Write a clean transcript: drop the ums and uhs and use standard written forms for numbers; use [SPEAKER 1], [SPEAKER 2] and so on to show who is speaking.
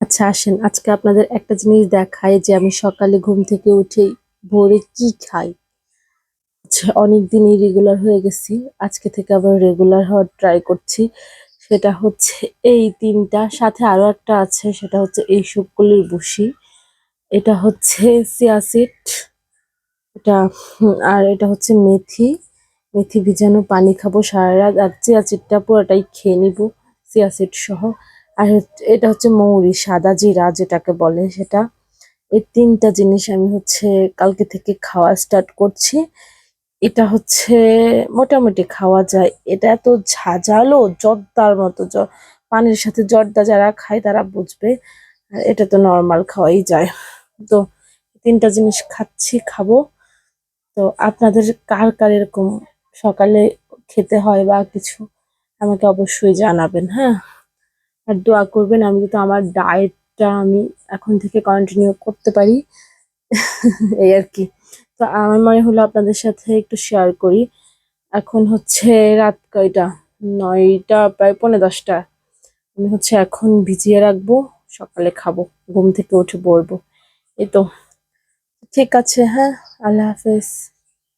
[SPEAKER 1] আচ্ছা আসেন আজকে আপনাদের একটা জিনিস দেখাই যে আমি সকালে ঘুম থেকে উঠেই ভোরে কি খাই। আচ্ছা অনেকদিন ইরেগুলার হয়ে গেছি, আজকে থেকে আবার রেগুলার হওয়ার ট্রাই করছি। সেটা হচ্ছে এই তিনটা, সাথে আরো একটা আছে, সেটা হচ্ছে এই শুককলির ভুসি, এটা হচ্ছে চিয়া সিড, এটা আর এটা হচ্ছে মেথি। মেথি ভিজানো পানি খাবো সারা রাত, আর চিয়া সিডটা পুরোটাই খেয়ে নিব চিয়া সিড সহ। আর এটা হচ্ছে মৌরি, সাদা জিরা যেটাকে বলে সেটা। এই তিনটা জিনিস আমি হচ্ছে কালকে থেকে খাওয়া স্টার্ট করছি। এটা হচ্ছে মোটামুটি খাওয়া যায়, এটা এত ঝাঁঝালো জর্দার মতো, পানির সাথে জর্দা যারা খায় তারা বুঝবে। আর এটা তো নর্মাল খাওয়াই যায়। তো তিনটা জিনিস খাচ্ছি, খাবো। তো আপনাদের কার কার এরকম সকালে খেতে হয় বা কিছু, আমাকে অবশ্যই জানাবেন, হ্যাঁ। আর দোয়া করবেন আমি কিন্তু আমার ডায়েটটা আমি এখন থেকে কন্টিনিউ করতে পারি। এই আর কি। তো আমার মনে হলো আপনাদের সাথে একটু শেয়ার করি। এখন হচ্ছে রাত কয়টা, 9টা, প্রায় 9:45। আমি হচ্ছে এখন ভিজিয়ে রাখবো, সকালে খাবো, ঘুম থেকে উঠে পড়বো। এই তো, ঠিক আছে, হ্যাঁ। আল্লাহ হাফেজ।